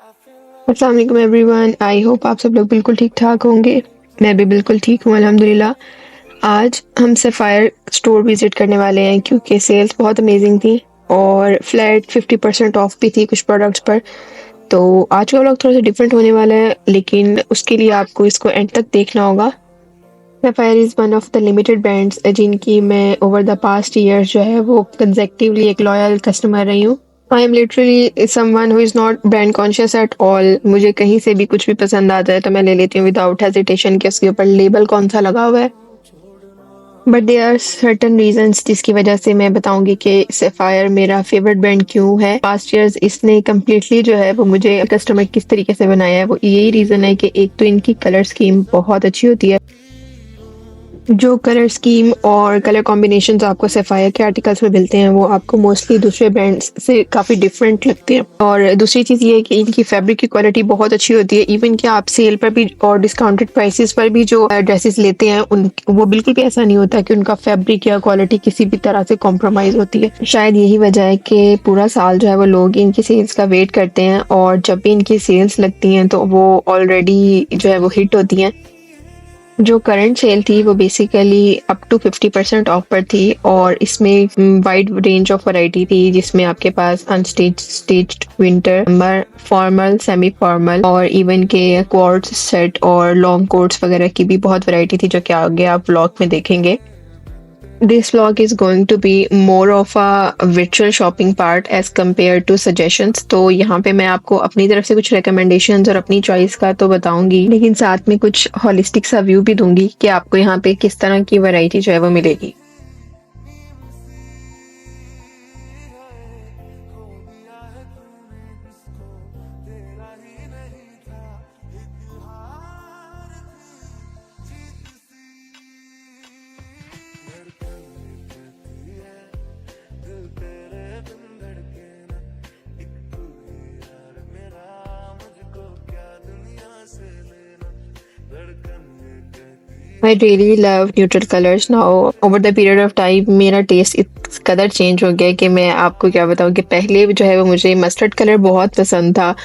अस्सलाम वालेकुम everyone. I hope आप सब लोग बिल्कुल ठीक ठाक होंगे। मैं भी बिल्कुल ठीक हूँ अल्हम्दुलिल्लाह। आज हम सफ़ायर स्टोर विज़िट करने वाले हैं क्योंकि सेल्स बहुत अमेजिंग थी और फ्लैट 50% ऑफ भी थी कुछ प्रोडक्ट्स पर। तो आज का व्लॉग थोड़ा सा डिफरेंट होने वाला है, लेकिन उसके लिए आपको इसको एंड तक देखना होगा। Sapphire is one of the limited brands जिनकी मैं ओवर द पास्ट ईयर जो है वो कंसेक्टिवली एक लॉयल कस्टमर रही हूँ। I am literally someone who is not brand conscious at all. मुझे कहीं से भी कुछ भी पसंद आ जाए तो मैं ले लेती हूँ विदाउट हेजिटेशन कि उसके ऊपर लेबल कौन सा लगा हुआ है। But there are certain reasons जिसकी वजह से मैं बताऊंगी कि सफ़ायर मेरा फेवरेट ब्रांड क्यों है। पास्ट ईयर्स इसने कम्प्लीटली जो है वो मुझे कस्टमर किस तरीके से बनाया है, वो यही रीज़न है कि एक तो इनकी कलर स्कीम बहुत अच्छी होती है। जो कलर स्कीम और कलर कॉम्बिनेशंस आपको सफ़ायर के आर्टिकल्स में मिलते हैं वो आपको मोस्टली दूसरे ब्रांड्स से काफ़ी डिफरेंट लगते हैं। और दूसरी चीज़ ये है कि इनकी फैब्रिक की क्वालिटी बहुत अच्छी होती है। इवन कि आप सेल पर भी और डिस्काउंटेड प्राइसेस पर भी जो ड्रेसेस लेते हैं उन वो बिल्कुल भी ऐसा नहीं होता कि उनका फैब्रिक या क्वालिटी किसी भी तरह से कॉम्प्रोमाइज़ होती है। शायद यही वजह है कि पूरा साल जो है वो लोग इनकी सेल्स का वेट करते हैं और जब भी इनकी सेल्स लगती हैं तो वो ऑलरेडी जो है वो हिट होती हैं। जो करंट सेल थी वो बेसिकली अप टू 50% ऑफ पर थी और इसमें वाइड रेंज ऑफ वैरायटी थी जिसमें आपके पास unstitched, stitched, winter, summer, formal, semi formal और इवन के कोट्स सेट और लॉन्ग कोट्स वगैरह की भी बहुत वैरायटी थी जो कि आगे आप व्लॉग में देखेंगे। This vlog is going to be more of a virtual shopping part as compared to suggestions। तो यहाँ पे मैं आपको अपनी तरफ से कुछ recommendations और अपनी चॉइस का तो बताऊंगी, लेकिन साथ में कुछ होलिस्टिक सा व्यू भी दूंगी कि आपको यहाँ पे किस तरह की वैरायटी जो है वो मिलेगी। I really love neutral colors now. Over the period of time मेरा टेस्ट इस कदर चेंज हो गया कि मैं आपको क्या बताऊँ कि पहले जो है वो मुझे मस्टर्ड कलर बहुत पसंद था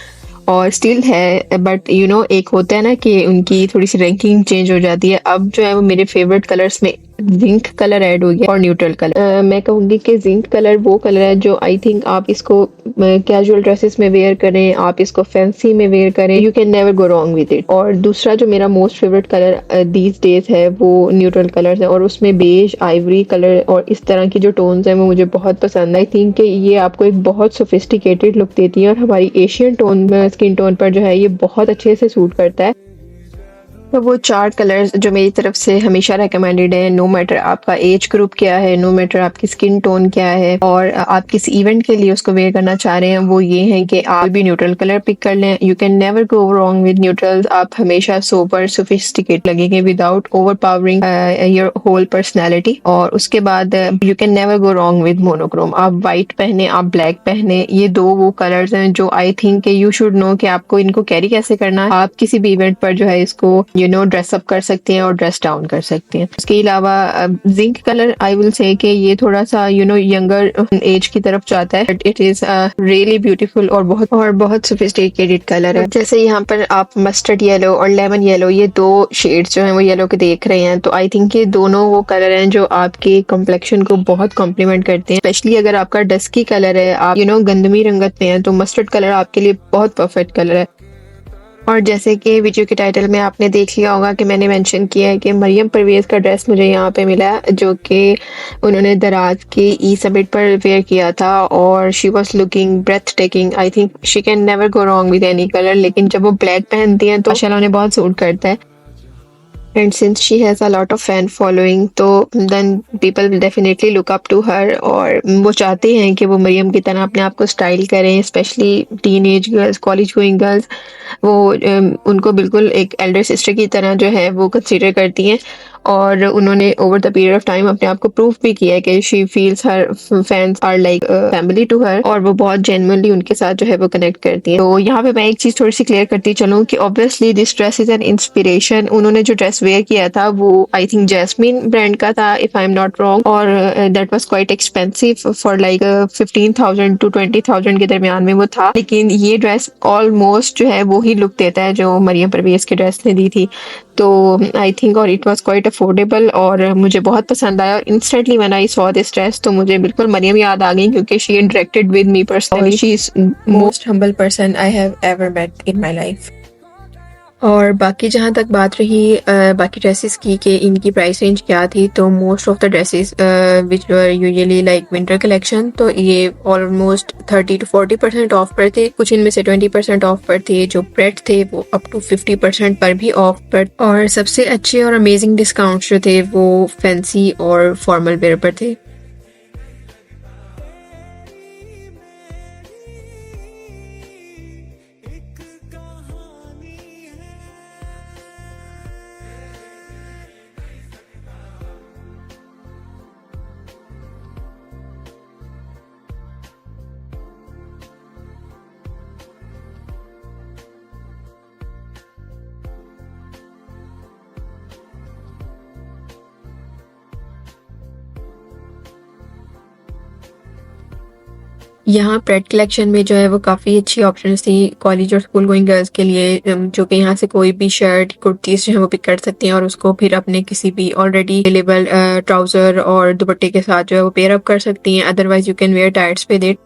और स्टिल है, बट एक होता है ना कि उनकी थोड़ी सी रैंकिंग चेंज हो जाती है। अब जो है वो मेरे फेवरेट कलर्स में जिंक कलर ऐड हो गया और न्यूट्रल कलर। मैं कहूँगी कि जिंक कलर वो कलर है जो आई थिंक आप इसको कैजुअल ड्रेसेस में वेयर करें, आप इसको फैंसी में वेयर करें, you can never go wrong with it. और दूसरा जो मेरा most favourite colour these days है वो न्यूट्रल कलर्स है और उसमें बेज, आइवरी कलर और इस तरह की जो टोन्स हैं वो मुझे बहुत पसंद है। आई थिंक कि ये आपको एक बहुत सोफिस्टिकेटेड लुक देती है और हमारी एशियन टोन स्किन टोन पर जो है ये बहुत अच्छे से सूट करता है। तो वो चार कलर्स जो मेरी तरफ से हमेशा रेकमेंडेड है, नो मैटर आपका एज ग्रुप क्या है, नो मैटर आपकी स्किन टोन क्या है और आप किस इवेंट के लिए उसको वेयर करना चाह रहे हैं, वो ये है कि आप भी न्यूट्रल कलर पिक कर लें। You can never go wrong with neutrals. आप हमेशा सोबर सोफिस्टिकेट लगेंगे without overpowering your whole personality. और उसके बाद you can never go wrong with monochrome. आप वाइट पहने, आप ब्लैक पहने, ये दो वो कलर्स हैं जो I think you should know कि आपको इनको कैरी कैसे करना है। आप किसी भी इवेंट पर जो है इसको ड्रेस अप कर सकते हैं और ड्रेस डाउन कर सकते हैं। उसके अलावा zinc colour I will say कि ये थोड़ा सा यंगर एज की तरफ जाता है, but it is really beautiful और बहुत सोफिस्टिकेटेड कलर है। जैसे यहाँ पर आप मस्टर्ड येलो और लेमन येलो, ये दो शेड्स जो हैं वो येलो के देख रहे हैं, तो आई थिंक ये दोनों वो कलर हैं जो आपके कम्प्लेक्शन को बहुत कॉम्प्लीमेंट करते हैं। स्पेशली अगर आपका डस्की कलर है, आप गंधमी रंगत में है, तो मस्टर्ड कलर आपके लिए बहुत परफेक्ट कलर है। और जैसे कि वीडियो के टाइटल में आपने देख लिया होगा कि मैंने मेंशन किया है कि मरियम परवेज़ का ड्रेस मुझे यहाँ पे मिला है जो कि उन्होंने दराज के ई समिट पर वेयर किया था और she was looking breathtaking. I think she can never go wrong with any colour, लेकिन जब वो ब्लैक पहनती हैं तो माशाल्लाह उन्हें बहुत सूट करता है। And since she has a lot of fan following तो then people will definitely look up to her और वो चाहते हैं कि वो मरियम की तरह अपने आप को स्टाइल करें। Specially teen age girls, college going girls, वो उनको बिल्कुल एक एल्डर सिस्टर की तरह जो है वो कंसीडर करती हैं और उन्होंने over the period of time अपने आप को प्रूव भी किया है कि she feels her fans are like family to her, और वो बहुत जेन्युइनली उनके साथ जो है वो कनेक्ट करती है। तो यहाँ पे मैं एक चीज थोड़ी सी क्लियर करती चलूँ कि obviously this dress is an inspiration. उन्होंने जो ड्रेस वेयर किया था वो आई थिंक जैस्मिन ब्रांड का था if I am not wrong, और that was quite expensive for like 15,000 to 20,000 के दरमियान में वो था। लेकिन ये ड्रेस ऑलमोस्ट जो है वो ही लुक देता है जो मरियम परवेज की ड्रेस ने दी थी। तो आई थिंक और इट वाज क्वाइट अफोर्डेबल और मुझे बहुत पसंद आया। और instantly when I saw this dress तो मुझे बिल्कुल मरियम याद आ गई, क्योंकि she interacted with me personally. She is most humble person I have ever met in my life. और बाकी जहाँ तक बात रही बाकी ड्रेसेस की कि इनकी प्राइस रेंज क्या थी, तो most of the dresses which were usually like winter collection, तो ये ऑलमोस्ट 30 to 40% ऑफ पर थे। कुछ इनमें से 20% ऑफ पर थे। जो प्रेट थे वो अप टू 50% पर भी ऑफ पर। और सबसे अच्छे और अमेजिंग डिस्काउंट्स जो थे वो फैंसी और फॉर्मल वेयर पर थे। यहाँ प्रेड कलेक्शन में जो है वो काफ़ी अच्छी ऑप्शंस थी कॉलेज और स्कूल गोइंग गर्ल्स के लिए, जो कि यहाँ से कोई भी शर्ट कुर्तीज जो है वो पिक कर सकती हैं और उसको फिर अपने किसी भी ऑलरेडी अवेलेबल ट्राउज़र और दुपट्टे के साथ जो है वो पेयर अप कर सकती हैं। Otherwise you can wear tights with it.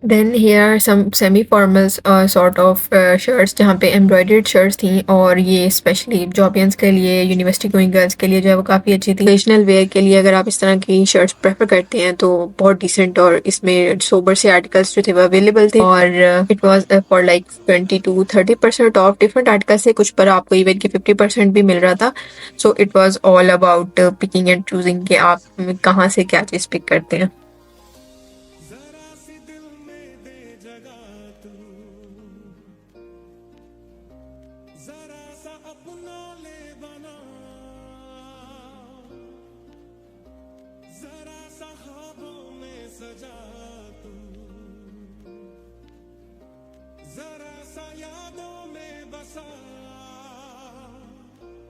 Then here are some semi formals sort of shirts जहाँ पे एम्ब्रॉयडर्ड शर्ट्स थी, और ये स्पेशली जॉबियंस के लिए, यूनिवर्सिटी गोइंग गर्ल्स के लिए जो है वो काफ़ी अच्छी थी। ओकेजनल वेयर के लिए अगर आप इस तरह की शर्ट्स प्रेफर करते हैं तो बहुत डिसेंट और इसमें सोबर से आर्टिकल्स जो थे वो अवेलेबल थे। और it was for like 20 to 30% of. Different article से कुछ पर आपको इवन के 50% भी मिल रहा था। So it was all about picking and choosing कि आप कहाँ से क्या चीज़ पिक करते हैं।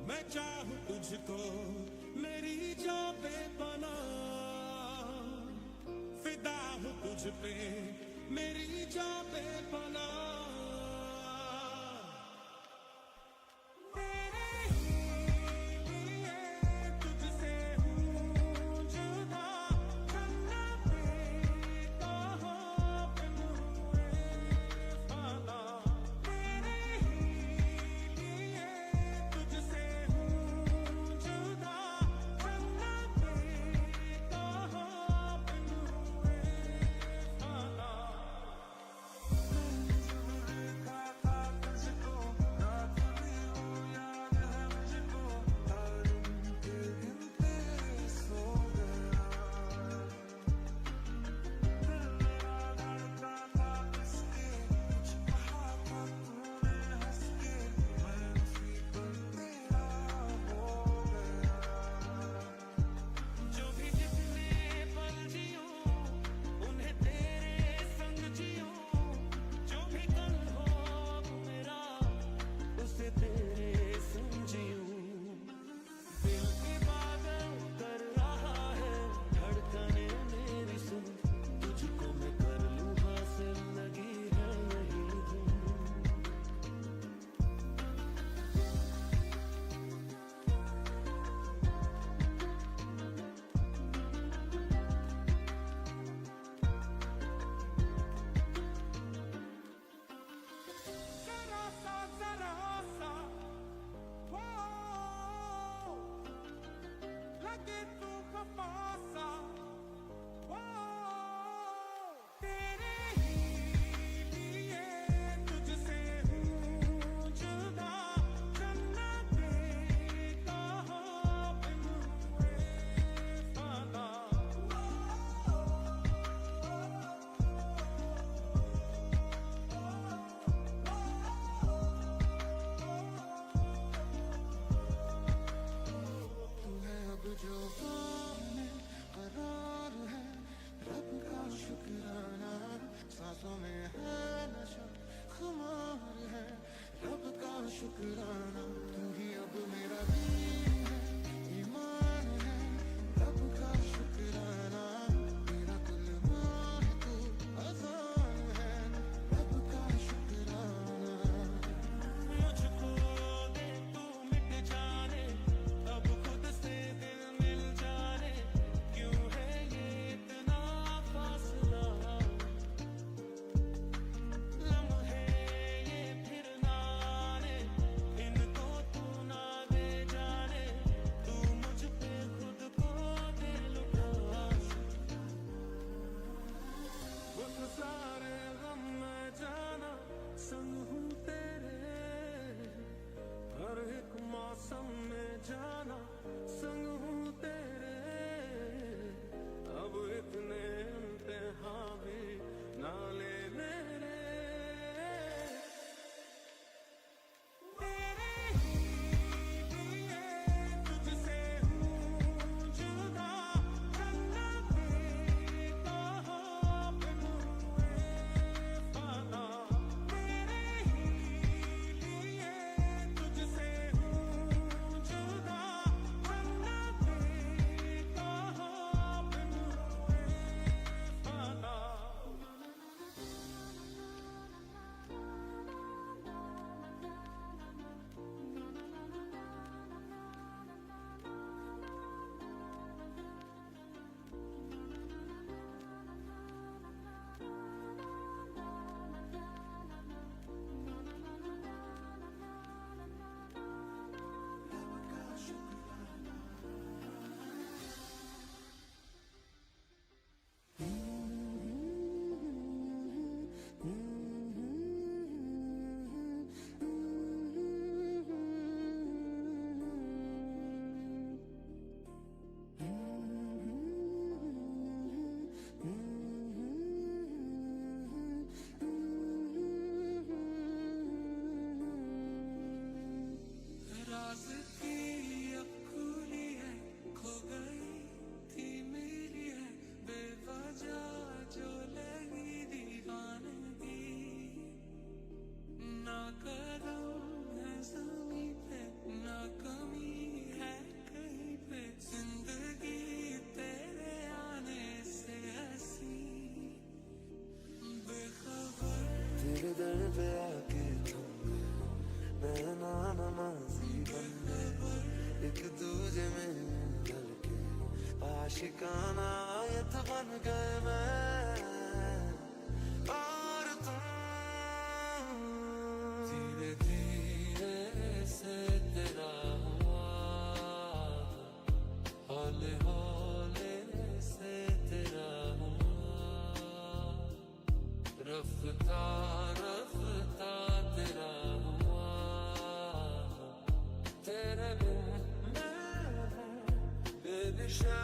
मैं चाहूं तुझको मेरी जान पे बना, फिदा हूं तुझ पे मेरी जान पे बना। शुक्राना, तू ही अब मेरा दीन है, ईमान है, रब का शुक्राना, मेरा कुल माह तू अजान है, रब का शुक्राना। मुझको दे तू मिट जाने, अब खुद से दिल मिल जाने, क्यों है ये इतना फासला, लम्हे ये फिर ना आने, इनको तू ना दे जाने, तू मुझ पे खुद को दे लुटा। उस सारे गम में जाना संग हूँ तेरे, हर एक मौसम में जाना संग हूँ तेरे, अब इतने इम्तिहान भी ना ले मेरे। तेरे ही लिए तुझसे हूँ जुदा, जन्नत का बिन हुए फाना। तेरे ही लिए तुझसे हूँ जुदा, जन्नत का बिन हुए फाना। राज की अब खुली है, खो गई थी मेरी है बेवजह जो लगी दीवानगी, ना कदम है ज़मीं पे, ना कमी है कहीं पे, जिंदगी तेरे आने से हंसी बेखबर। तेरे दर पे आके नैना नमाज़ी बन गए, एक दूजे में ढल के आशिकाना आयत बन गए मैं और तुम। धीरे धीरे से तेरा हुआ, हौले हौले से तेरा हुआ, रफ्ता रफ्ता तेरा हुआ, तेरे बिन मैं बेदिशा।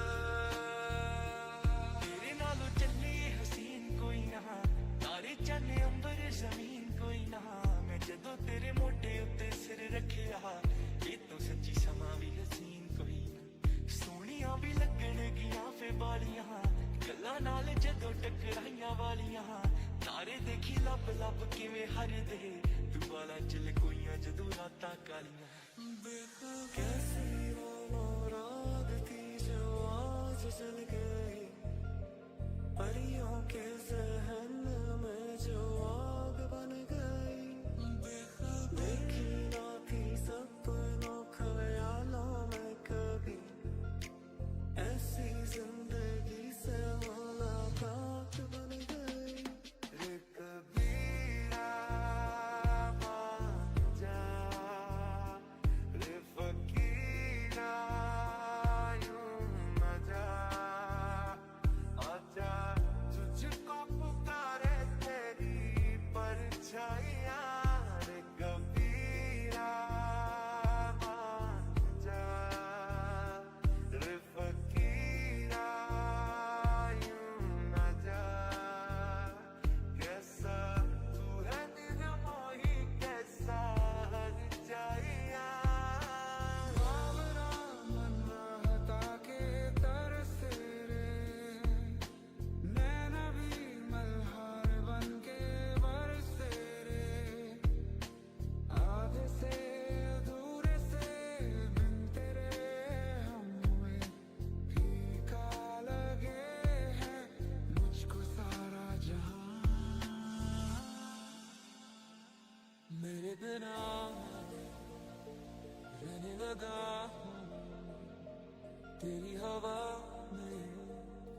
तेरे नालों चले हसीन कोई ना, तारे चले अंबर जमीन कोई ना, मैं जदों तेरे मोटे उत्ते सिर रखिया, ये तो सच्ची समा भी हसीन कोई ना, सोहणियां भी लगन गियां फे बालियां, गल्लां नाल जदों टकराइयां वालियां, तारे देखी लब लब किवें हरदे, तू वाला चल कोइयां जदों रातां कालियां। कैसी वो मुराद थी जो आज चल गई, परियों के ज़हन में जो आग बन गई, देखी ना थी सपनों ख्यालों में कभी, ऐसी जिंदगी से मुलाकात बन गई। रे कबीरा मान जा, रे फकीरा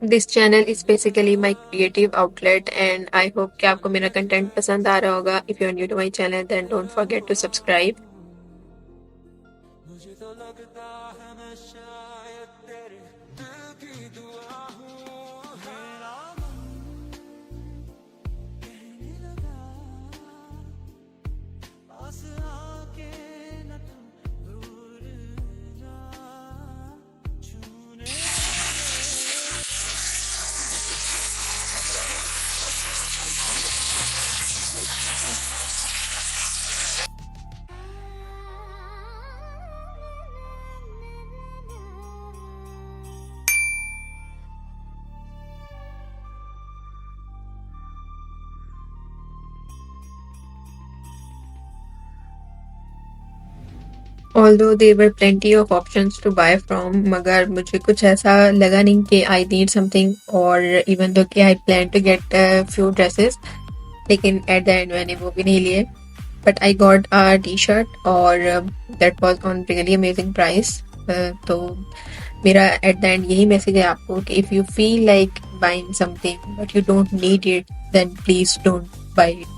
this channel is basically my creative outlet and I hope कि आपको मेरा कंटेंट पसंद आ रहा होगा. If you are new to my channel then don't forget to subscribe. मुझे तो लगता है मैं शायद तेरे दिल की दुआ हूँ. मेरा मन कहने लगा पास आके न तू दूर जा छूने. Although there were plenty of options to buy from, मगर मुझे कुछ ऐसा लगा नहीं कि I need something or even though कि I plan to get a few dresses, लेकिन at the end मैंने वो भी नहीं लिए. But I got a t-shirt और that was on really amazing price. तो मेरा at the end यही मैसेज है आपको कि if you feel like buying something but you don't need it, then please don't buy it.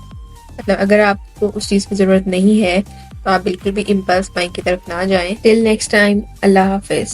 मतलब अगर आपको उस चीज़ की ज़रूरत नहीं है तो आप बिल्कुल भी इम्पल्स बाइंग की तरफ ना जाएं. टिल नेक्स्ट टाइम, अल्लाह हाफिज़.